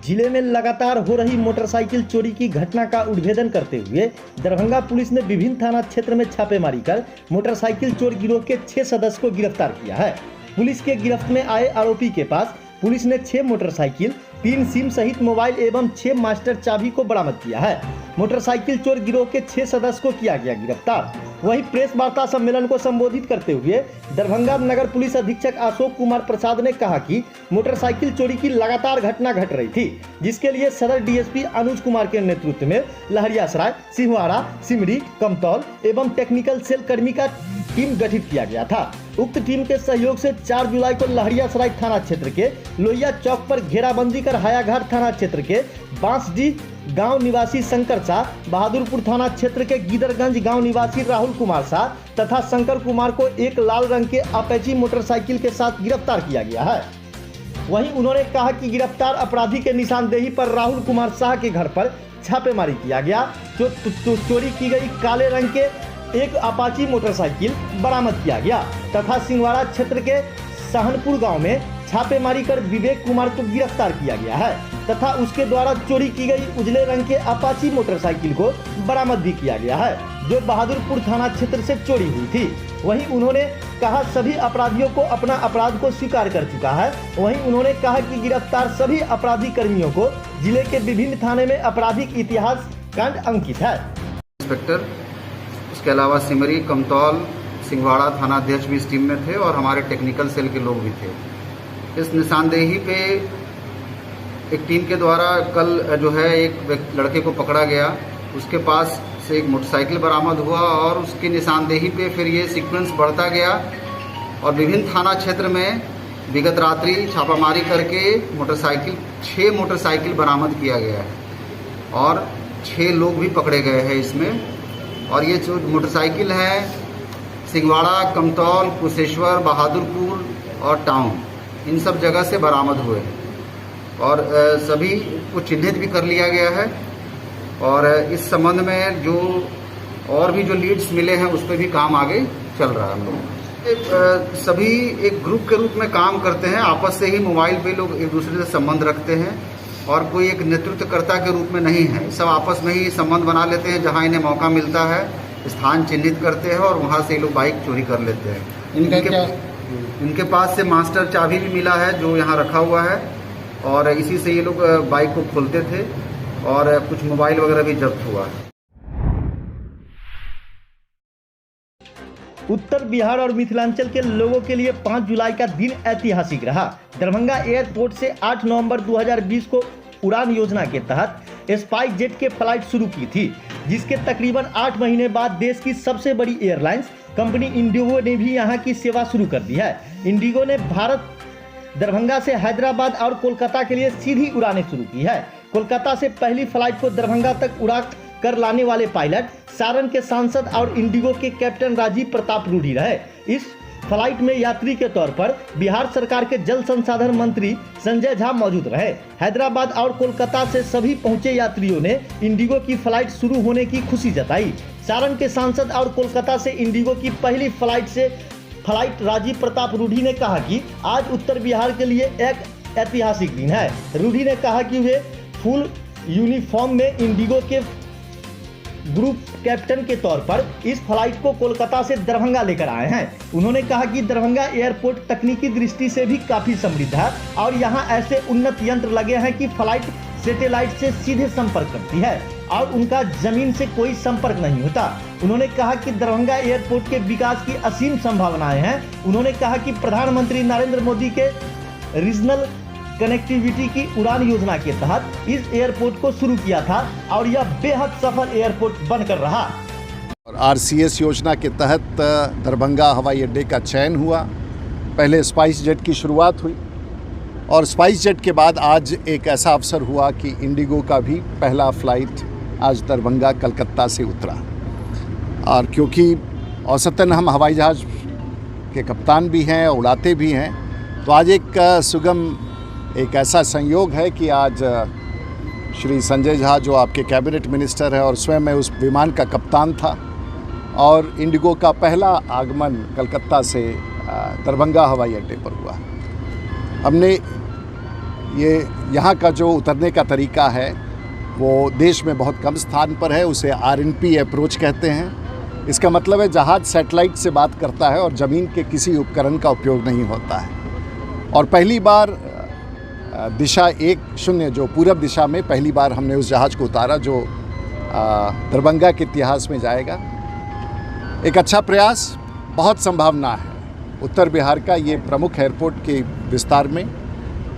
जिले में लगातार हो रही मोटरसाइकिल चोरी की घटना का उद्भेदन करते हुए दरभंगा पुलिस ने विभिन्न थाना क्षेत्र में छापेमारी कर मोटरसाइकिल चोर गिरोह के 6 सदस्य को गिरफ्तार किया है। पुलिस के गिरफ्त में आए आरोपी के पास पुलिस ने 6 मोटरसाइकिल, 3 सिम सहित मोबाइल एवं 6 मास्टर चाबी को बरामद किया है। मोटरसाइकिल चोर गिरोह के 6 सदस्य को किया गया गिरफ्तार। वहीं प्रेस वार्ता सम्मेलन को संबोधित करते हुए दरभंगा नगर पुलिस अधीक्षक अशोक कुमार प्रसाद ने कहा कि मोटरसाइकिल चोरी की लगातार घटना घट रही थी, जिसके लिए सदर डीएसपी अनुज कुमार के नेतृत्व में लहरियासराय, सिंहवाड़ा, सिमरी, कमतौल एवं टेक्निकल सेल कर्मी का टीम गठित किया गया था। उक्त टीम के सहयोग से 4 जुलाई को लहरियासराय थाना क्षेत्र के लोहिया चौक पर घेराबंदी कर हायाघाट थाना क्षेत्र के बांसडी गांव निवासी शंकर शाह, बहादुरपुर थाना क्षेत्र के गिदरगंज गांव निवासी राहुल कुमार शाह तथा शंकर कुमार को एक लाल रंग के अपेची मोटरसाइकिल के साथ गिरफ्तार किया गया है। वहीं उन्होंने कहा कि गिरफ्तार अपराधी के निशानदेही पर राहुल कुमार शाह के घर पर छापेमारी किया गया। चोरी की गई काले रंग के एक अपाची मोटरसाइकिल बरामद किया गया तथा सिंहवाड़ा क्षेत्र के सहनपुर गांव में छापेमारी कर विवेक कुमार को गिरफ्तार किया गया है तथा उसके द्वारा चोरी की गई उजले रंग के अपाची मोटरसाइकिल को बरामद भी किया गया है, जो बहादुरपुर थाना क्षेत्र से चोरी हुई थी। वहीं उन्होंने कहा सभी अपराधियों को अपना अपराध को स्वीकार कर चुका है। वहीं उन्होंने कहा कि गिरफ्तार सभी अपराधी कर्मियों को जिले के विभिन्न थाने में आपराधिक इतिहास कांड अंकित है। इंस्पेक्टर, इसके अलावा सिमरी, कमतौल, सिंहवाड़ा थाना अध्यक्ष भी इस टीम में थे और हमारे टेक्निकल सेल के लोग भी थे। इस निशानदेही पे एक टीम के द्वारा कल जो है एक लड़के को पकड़ा गया, उसके पास से एक मोटरसाइकिल बरामद हुआ और उसकी निशानदेही पे फिर ये सीक्वेंस बढ़ता गया और विभिन्न थाना क्षेत्र में विगत रात्रि छापामारी करके 6 मोटरसाइकिल बरामद किया गया है और 6 लोग भी पकड़े गए हैं इसमें। और ये जो मोटरसाइकिल है सिंहवाड़ा, कमतौल, कुशेश्वर, बहादुरपुर और टाउन, इन सब जगह से बरामद हुए और सभी को चिन्हित भी कर लिया गया है। और इस संबंध में जो और भी जो लीड्स मिले हैं उस पर भी काम आगे चल रहा है। हम लोग सभी एक ग्रुप के रूप में काम करते हैं, आपस से ही मोबाइल पे लोग एक दूसरे से संबंध रखते हैं और कोई एक नेतृत्वकर्ता के रूप में नहीं है। सब आपस में ही संबंध बना लेते हैं, जहां इन्हें मौका मिलता है स्थान चिन्हित करते हैं और वहां से लोग बाइक चोरी कर लेते हैं। इनके पास से मास्टर चाबी भी मिला है जो यहाँ रखा हुआ है और इसी से ये लोग बाइक को खोलते थे और कुछ मोबाइल वगैरह भी जब्त हुआ है। उत्तर बिहार और मिथिलांचल के लोगों के लिए 5 जुलाई का दिन ऐतिहासिक रहा। दरभंगा एयरपोर्ट से 8 नवंबर 2020 को उड़ान योजना के तहत स्पाइस जेट के फ्लाइट शुरू की थी, जिसके तकरीबन 8 महीने बाद देश की सबसे बड़ी एयरलाइंस कंपनी इंडिगो ने भी यहां की सेवा शुरू कर दी है। इंडिगो ने दरभंगा से हैदराबाद और कोलकाता के लिए सीधी उड़ानें शुरू की है। कोलकाता से पहली फ्लाइट को दरभंगा तक उड़ा कर लाने वाले पायलट सारण के सांसद और इंडिगो के कैप्टन राजीव प्रताप रूढ़ी रहे। इस फ्लाइट में यात्री के तौर पर बिहार सरकार के जल संसाधन मंत्री संजय झा मौजूद रहे। हैदराबाद और कोलकाता से सभी पहुंचे यात्रियों ने इंडिगो की फ्लाइट शुरू होने की खुशी जताई। सारण के सांसद और कोलकाता से इंडिगो की पहली फ्लाइट राजीव प्रताप रूढ़ी ने कहा कि आज उत्तर बिहार के लिए एक ऐतिहासिक दिन है। रूढ़ी ने कहा कि वे फुल यूनिफॉर्म में इंडिगो के ग्रुप कैप्टन के तौर पर इस फ्लाइट को कोलकाता से दरभंगा लेकर आए हैं। उन्होंने कहा कि दरभंगा एयरपोर्ट तकनीकी दृष्टि से भी काफी समृद्ध है और यहां ऐसे उन्नत यंत्र लगे हैं कि फ्लाइट सैटेलाइट से सीधे संपर्क करती है और उनका जमीन से कोई संपर्क नहीं होता। उन्होंने कहा कि दरभंगा एयरपोर्ट के विकास की असीम संभावनाएं हैं। उन्होंने कहा कि प्रधानमंत्री नरेंद्र मोदी के रीजनल कनेक्टिविटी की उड़ान योजना के तहत इस एयरपोर्ट को शुरू किया था और यह बेहद सफल एयरपोर्ट बनकर रहा। और आरसीएस योजना के तहत दरभंगा हवाई अड्डे का चयन हुआ। पहले स्पाइस जेट की शुरुआत हुई और स्पाइस जेट के बाद आज एक ऐसा अवसर हुआ कि इंडिगो का भी पहला फ्लाइट आज दरभंगा कलकत्ता से उतरा। और क्योंकि औसतन हम हवाई जहाज़ के कप्तान भी हैं, उड़ाते भी हैं, तो आज एक ऐसा संयोग है कि आज श्री संजय झा जो आपके कैबिनेट मिनिस्टर है और स्वयं मैं उस विमान का कप्तान था और इंडिगो का पहला आगमन कलकत्ता से दरभंगा हवाई अड्डे पर हुआ। हमने ये यहाँ का जो उतरने का तरीका है वो देश में बहुत कम स्थान पर है, उसे RNP अप्रोच कहते हैं। इसका मतलब है जहाज़ सैटेलाइट से बात करता है और ज़मीन के किसी उपकरण का उपयोग नहीं होता है। और पहली बार दिशा 10 जो पूरब दिशा में पहली बार हमने उस जहाज़ को उतारा जो दरभंगा के इतिहास में जाएगा। एक अच्छा प्रयास, बहुत संभावना है उत्तर बिहार का ये प्रमुख एयरपोर्ट के विस्तार में,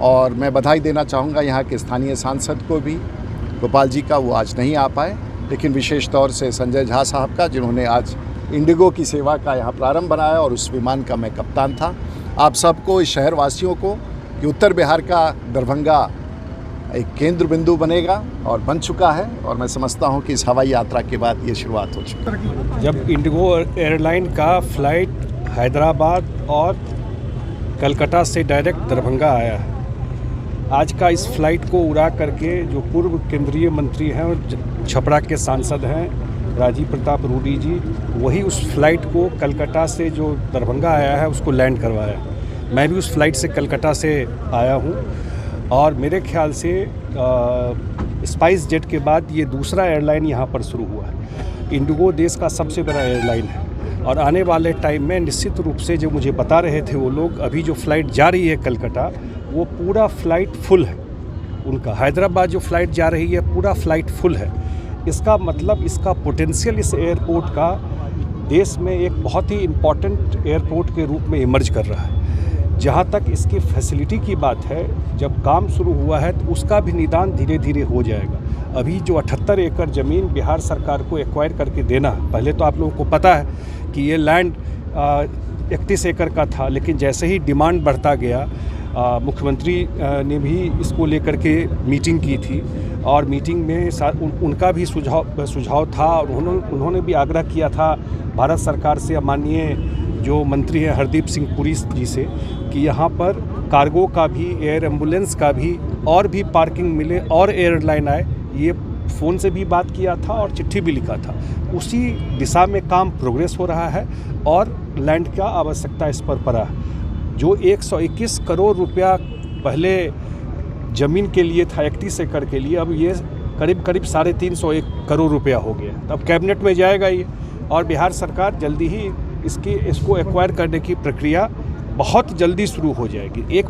और मैं बधाई देना चाहूँगा यहाँ के स्थानीय सांसद को भी, गोपाल जी का, वो आज नहीं आ पाए, लेकिन विशेष तौर से संजय झा साहब का, जिन्होंने आज इंडिगो की सेवा का यहाँ प्रारंभ बनाया और उस विमान का मैं कप्तान था। आप सबको, इस शहरवासियों को, कि उत्तर बिहार का दरभंगा एक केंद्र बिंदु बनेगा और बन चुका है, और मैं समझता हूँ कि इस हवाई यात्रा के बाद ये शुरुआत हो चुकी है। जब इंडिगो एयरलाइन का फ्लाइट हैदराबाद और कलकत्ता से डायरेक्ट दरभंगा आया है, आज का इस फ्लाइट को उड़ा करके जो पूर्व केंद्रीय मंत्री हैं और छपरा के सांसद हैं राजीव प्रताप रूडी जी, वही उस फ्लाइट को कलकत्ता से जो दरभंगा आया है उसको लैंड करवाया। मैं भी उस फ्लाइट से कलकत्ता से आया हूँ, और मेरे ख्याल से स्पाइस जेट के बाद ये दूसरा एयरलाइन यहाँ पर शुरू हुआ है। इंडिगो देश का सबसे बड़ा एयरलाइन है, और आने वाले टाइम में निश्चित रूप से, जो मुझे बता रहे थे वो लोग, अभी जो फ़्लाइट जा रही है कलकत्ता, वो पूरा फ़्लाइट फुल है उनका। हैदराबाद जो फ़्लाइट जा रही है पूरा फ़्लाइट फुल है। इसका मतलब, इसका पोटेंशियल इस एयरपोर्ट का देश में एक बहुत ही इम्पॉर्टेंट एयरपोर्ट के रूप में इमर्ज कर रहा है। जहाँ तक इसकी फैसिलिटी की बात है, जब काम शुरू हुआ है तो उसका भी निदान धीरे धीरे हो जाएगा। अभी जो 78 एकड़ ज़मीन बिहार सरकार को एक्वायर करके देना, पहले तो आप लोगों को पता है कि ये लैंड 31 एकड़ का था, लेकिन जैसे ही डिमांड बढ़ता गया, मुख्यमंत्री ने भी इसको लेकर के मीटिंग की थी, और मीटिंग में उनका भी सुझाव था, और उन्होंने भी आग्रह किया था भारत सरकार से, माननीय जो मंत्री हैं हरदीप सिंह पुरी जी से, कि यहाँ पर कार्गो का भी, एयर एम्बुलेंस का भी, और भी पार्किंग मिले और एयरलाइन आए। ये फ़ोन से भी बात किया था और चिट्ठी भी लिखा था। उसी दिशा में काम प्रोग्रेस हो रहा है, और लैंड का आवश्यकता इस पर पड़ा है। जो 121 करोड़ रुपया पहले ज़मीन के लिए था 31 एकड़ के लिए, अब ये करीब 350 करोड़ रुपया हो गया। तब कैबिनेट में जाएगा ये, और बिहार सरकार जल्दी ही इसको एक्वायर करने की प्रक्रिया बहुत जल्दी शुरू हो जाएगी।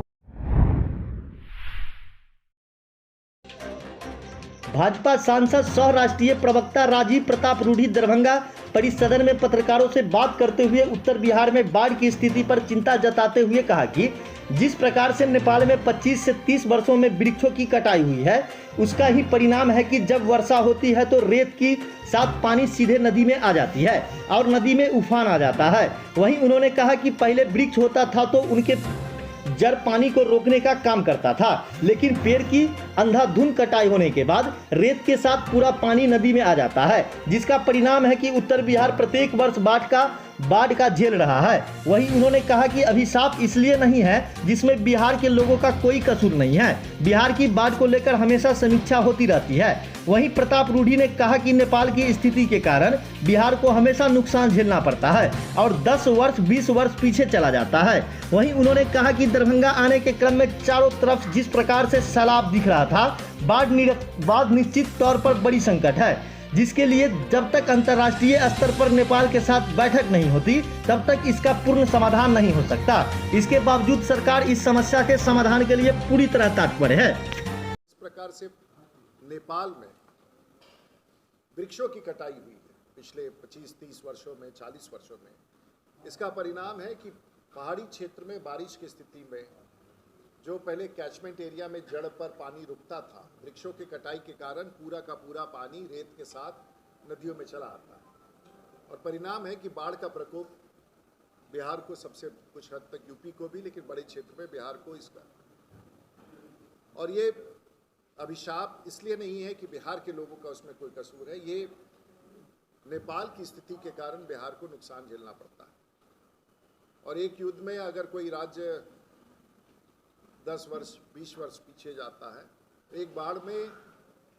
भाजपा सांसद सह राष्ट्रीय प्रवक्ता राजीव प्रताप रूडी दरभंगा परिसदन में पत्रकारों से बात करते हुए उत्तर बिहार में बाढ़ की स्थिति पर चिंता जताते हुए कहा कि जिस प्रकार से नेपाल में 25 से 30 वर्षों में वृक्षों की कटाई हुई है, उसका ही परिणाम है कि जब वर्षा होती है तो रेत की साथ पानी सीधे नदी में आ जाती है और नदी में उफान आ जाता है। वहीं उन्होंने कहा कि पहले वृक्ष होता था तो उनके जड़ पानी को रोकने का काम करता था, लेकिन पेड़ की अंधाधुंध कटाई होने के बाद रेत के साथ पूरा पानी नदी में आ जाता है, जिसका परिणाम है कि उत्तर बिहार प्रत्येक वर्ष बाढ़ का झेल रहा है। वहीं उन्होंने कहा कि अभिशाप इसलिए नहीं है जिसमें बिहार के लोगों का कोई कसूर नहीं है। बिहार की बाढ़ को लेकर हमेशा समीक्षा होती रहती है। वहीं प्रताप रूडी ने कहा कि नेपाल की स्थिति के कारण बिहार को हमेशा नुकसान झेलना पड़ता है और 10 वर्ष 20 वर्ष पीछे चला जाता है। वहीं उन्होंने कहा कि दरभंगा आने के क्रम में चारों तरफ जिस प्रकार से सैलाब दिख रहा था, बाढ़ निश्चित तौर पर बड़ी संकट है, जिसके लिए जब तक अंतर्राष्ट्रीय स्तर पर नेपाल के साथ बैठक नहीं होती तब तक इसका पूर्ण समाधान नहीं हो सकता। इसके बावजूद सरकार इस समस्या के समाधान के लिए पूरी तरह तत्पर है। इस प्रकार से नेपाल में वृक्षों की कटाई हुई है पिछले 25-30 वर्षों में, 40 वर्षों में। इसका परिणाम है कि पहाड़ी क्षेत्र में बारिश की स्थिति में जो पहले कैचमेंट एरिया में जड़ पर पानी रुकता था, वृक्षों की कटाई के कारण पूरा का पूरा पानी रेत के साथ नदियों में चला आता है और परिणाम है कि बाढ़ का प्रकोप बिहार को सबसे कुछ हद तक, यूपी को भी, लेकिन बड़े क्षेत्र में बिहार को इसका। और ये अभिशाप इसलिए नहीं है कि बिहार के लोगों का उसमें कोई कसूर है, ये नेपाल की स्थिति के कारण बिहार को नुकसान झेलना पड़ता है। और एक युद्ध में अगर कोई राज्य 10 वर्ष 20 वर्ष पीछे जाता है, एक बाढ़ में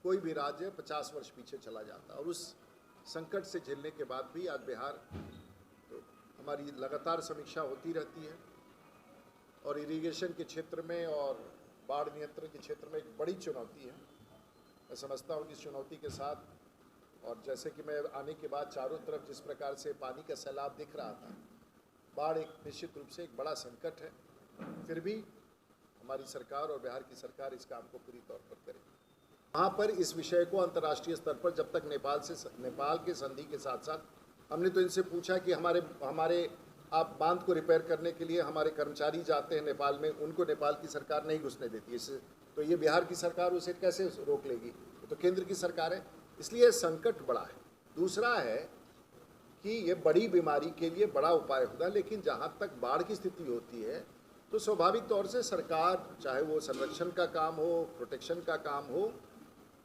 कोई भी राज्य 50 वर्ष पीछे चला जाता है। और उस संकट से झेलने के बाद भी आज बिहार, तो हमारी लगातार समीक्षा होती रहती है और इरिगेशन के क्षेत्र में और बाढ़ नियंत्रण के क्षेत्र में एक बड़ी चुनौती है। मैं समझता हूँ कि इस चुनौती के साथ, और जैसे कि मैं आने के बाद चारों तरफ जिस प्रकार से पानी का सैलाब दिख रहा था, बाढ़ एक निश्चित रूप से एक बड़ा संकट है। फिर भी हमारी सरकार और बिहार की सरकार इस काम को पूरी तौर पर करेगी। वहाँ पर इस विषय को अंतर्राष्ट्रीय स्तर पर, जब तक नेपाल के संधि के साथ साथ हमने तो इनसे पूछा कि हमारे आप बांध को रिपेयर करने के लिए हमारे कर्मचारी जाते हैं नेपाल में, उनको नेपाल की सरकार नहीं घुसने देती है, तो ये बिहार की सरकार उसे कैसे रोक लेगी? तो केंद्र की सरकार है, इसलिए संकट बड़ा है। दूसरा है कि ये बड़ी बीमारी के लिए बड़ा उपाय होगा, लेकिन जहाँ तक बाढ़ की स्थिति होती है तो स्वाभाविक तौर से सरकार, चाहे वो संरक्षण का काम हो, प्रोटेक्शन का काम हो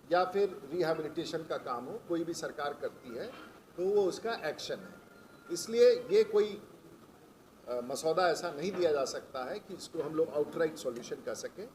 या फिर रिहैबिलिटेशन का काम हो, कोई भी सरकार करती है तो वो उसका एक्शन है। इसलिए ये कोई मसौदा ऐसा नहीं दिया जा सकता है कि इसको हम लोग आउटराइट सॉल्यूशन कह सकें।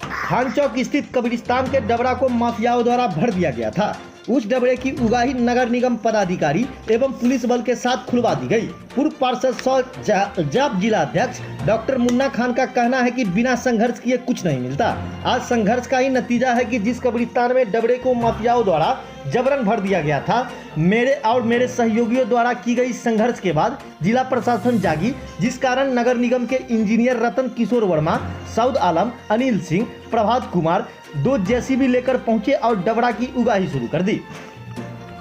खान चौक स्थित कब्रिस्तान के डबरा को माफियाओं द्वारा भर दिया गया था। उस डबरे की उगाही नगर निगम पदाधिकारी एवं पुलिस बल के साथ खुलवा दी गई। पूर्व पार्षद जाप जिला अध्यक्ष डॉक्टर मुन्ना खान का कहना है कि बिना संघर्ष किए कुछ नहीं मिलता। आज संघर्ष का ही नतीजा है कि जिस कब्रिस्तान में डबरे को माफियाओं द्वारा जबरन भर दिया गया था, मेरे और मेरे सहयोगियों द्वारा की गई संघर्ष के बाद जिला प्रशासन जागी, जिस कारण नगर निगम के इंजीनियर रतन किशोर वर्मा, सऊद आलम, अनिल सिंह, प्रभात कुमार 2 जेसीबी लेकर पहुंचे और डबरा की उगाही शुरू कर दी।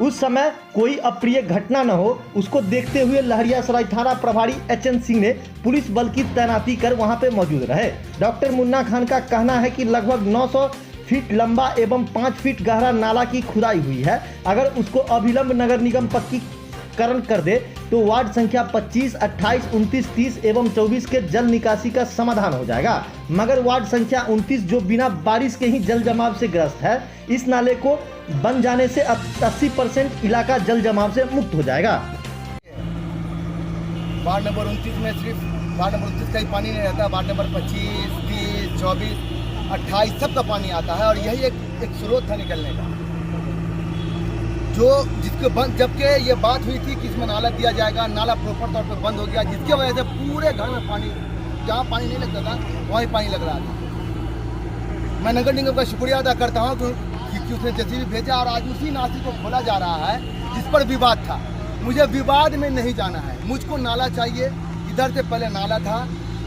उस समय कोई अप्रिय घटना न हो, उसको देखते हुए लहरियासराय थाना प्रभारी एचएन सिंह ने पुलिस बल की तैनाती कर वहां पे मौजूद रहे। डॉक्टर मुन्ना खान का कहना है कि लगभग 900 फीट लंबा एवं 5 फीट गहरा नाला की खुदाई हुई है। अगर उसको अविलंब नगर निगम पक्कीकरण कर दे तो वार्ड संख्या 25, 28, 29, 30 एवं 24 के जल निकासी का समाधान हो जाएगा। मगर वार्ड संख्या 29 जो बिना बारिश के ही जल जमाव से ग्रस्त है, इस नाले को बन जाने से अब 80% इलाका जल जमाव से मुक्त हो जाएगा। वार्ड नंबर 29 में सिर्फ वार्ड नंबर 29 का ही पानी नहीं रहता, वार्ड नंबर 25, 30, 24, 28 सबका पानी आता है और यही एक स्रोत था निकलने का, जो जिसके बंद, जबकि ये बात हुई थी कि इसमें नाला दिया जाएगा, नाला प्रॉपर तौर पर बंद हो गया, जिसकी वजह से पूरे घर में पानी, जहाँ पानी नहीं लगता था वहीं पानी लग रहा था। मैं नगर निगम का शुक्रिया अदा करता हूँ कि उसने जेसीबी भेजा और आज उसी नाली को खोला जा रहा है जिस पर विवाद था। मुझे विवाद में नहीं जाना है, मुझको नाला चाहिए। इधर से पहले नाला था,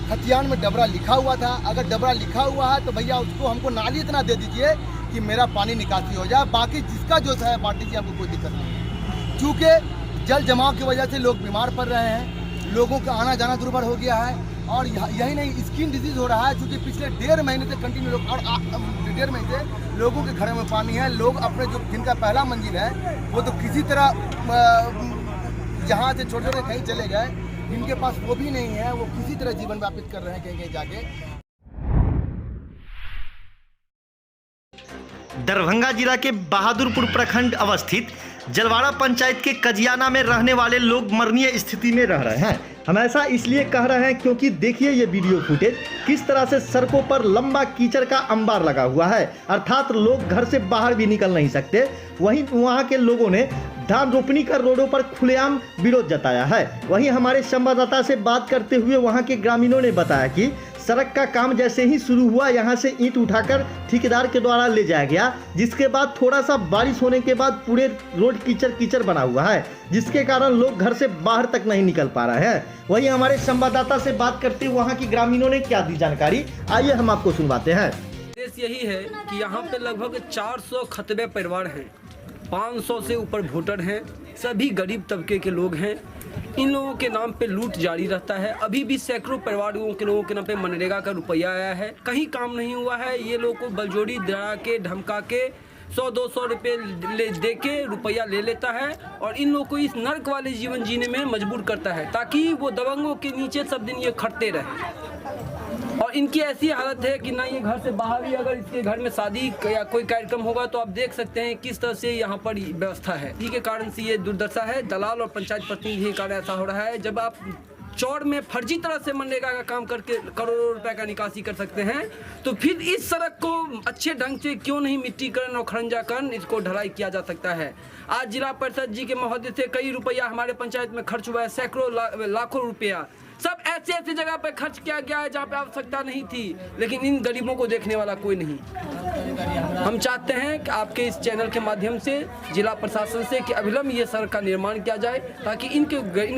खतियान में डबरा लिखा हुआ था। अगर डबरा लिखा हुआ है तो भैया उसको हमको नाली इतना दे दीजिए कि मेरा पानी निकासी हो जाए, बाकी जिसका जो है बांट दीजिए, हमको कोई दिक्कत नहीं। चूँकि जल जमाव की वजह से लोग बीमार पड़ रहे हैं, लोगों का आना जाना दुर्भर हो गया है और यही नहीं, स्किन डिजीज हो रहा है, क्योंकि पिछले 1.5 महीने से कंटिन्यू लोग, और 1.5 महीने से लोगों के घरों में पानी है। लोग अपने जो जिनका पहला मंजिल है वो तो किसी तरह जहाँ से छोटे छोटे कहीं चले गए, जिनके पास वो भी नहीं है वो किसी तरह जीवन व्यापित कर रहे हैं कहीं कहीं जाके। दरभंगा जिला के बहादुरपुर प्रखंड अवस्थित जलवाड़ा पंचायत के कजियाना में रहने वाले लोग मरणीय स्थिति में रह रहे हैं। हम ऐसा इसलिए कह रहे हैं क्योंकि देखिए ये वीडियो फुटेज, किस तरह से सड़कों पर लंबा कीचड़ का अंबार लगा हुआ है, अर्थात लोग घर से बाहर भी निकल नहीं सकते। वहीं वहां के लोगों ने धान रोपनी कर रोडों पर खुलेआम विरोध जताया है। वहीं हमारे संवाददाता से बात करते हुए वहां के ग्रामीणों ने बताया कि सड़क का काम जैसे ही शुरू हुआ, यहां से ईंट उठाकर ठेकेदार के द्वारा ले जाया गया, जिसके बाद थोड़ा सा बारिश होने के बाद पूरे रोड कीचड़ कीचड़ बना हुआ है, जिसके कारण लोग घर से बाहर तक नहीं निकल पा रहे हैं। वहीं हमारे संवाददाता से बात करते हुए वहां की ग्रामीणों ने क्या दी जानकारी, आइए हम आपको सुनवाते हैं। उद्देश्य यही है कि यहाँ पे लगभग 400 खतबे परिवार हैं, 500 से ऊपर वोटर हैं, सभी गरीब तबके के लोग हैं। इन लोगों के नाम पे लूट जारी रहता है। अभी भी सैकड़ों परिवारों के लोगों के नाम पे मनरेगा का रुपया आया है, कहीं काम नहीं हुआ है। ये लोगों को बलजोड़ी डरा के धमका के 100-200 रुपये दे के रुपया ले लेता है और इन लोगों को इस नर्क वाले जीवन जीने में मजबूर करता है, ताकि वो दबंगों के नीचे सब दिन ये खटते रहे। और इनकी ऐसी हालत है कि ना ये घर से बाहर भी, अगर इसके घर में शादी या कोई कार्यक्रम होगा तो आप देख सकते हैं किस तरह से यहाँ पर व्यवस्था है। इसी के कारण से ये दुर्दशा है। दलाल और पंचायत प्रतिनिधि के कारण ऐसा हो रहा है। जब आप चौड़ में फर्जी तरह से मनरेगा का काम करके करोड़ों रुपए का निकासी कर सकते हैं, तो फिर इस सड़क को अच्छे ढंग से क्यों नहीं मिट्टीकरण और खरंजाकरण इसको ढलाई किया जा सकता है। आज जिला परिषद जी के महोदय से कई रुपया हमारे पंचायत में खर्च हुआ है, सैकड़ों लाखों रुपया, सब ऐसे ऐसे जगह पे खर्च किया गया है जहाँ पे आवश्यकता नहीं थी, लेकिन इन गरीबों को देखने वाला कोई नहीं। हम चाहते हैं कि आपके इस चैनल के माध्यम से जिला प्रशासन से कि अविलंब ये सड़क का निर्माण किया जाए, ताकि इन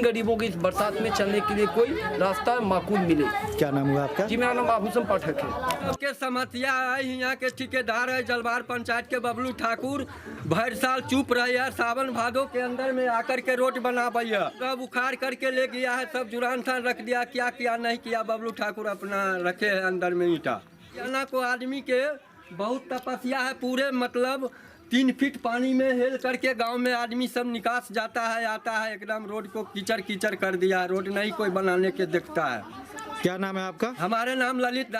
गरीबों की इस बरसात में चलने के लिए कोई रास्ता माकूल मिले। क्या नाम हुआ आपका? जी, मेरा नाम आभूषण पाठक है। के समस्या है, यहाँ के ठेकेदार है जलवार पंचायत के बबलू ठाकुर, भर साल चुप रहे है, सावन भादो के अंदर में आकर के रोड बना भैया, सब उखाड़ करके ले गया है, सब जुरान थान रख दिया, क्या किया नहीं किया बबलू ठाकुर अपना रखे है अंदर में ईटा। यहाँ को आदमी के बहुत तपस्या है, पूरे मतलब 3 फीट पानी में हेल करके गांव में आदमी सब निकास जाता है आता है, एकदम रोड को कीचड़ कीचड़ कर दिया है, रोड नहीं कोई बनाने के देखता है। क्या नाम है आपका? हमारे नाम ललित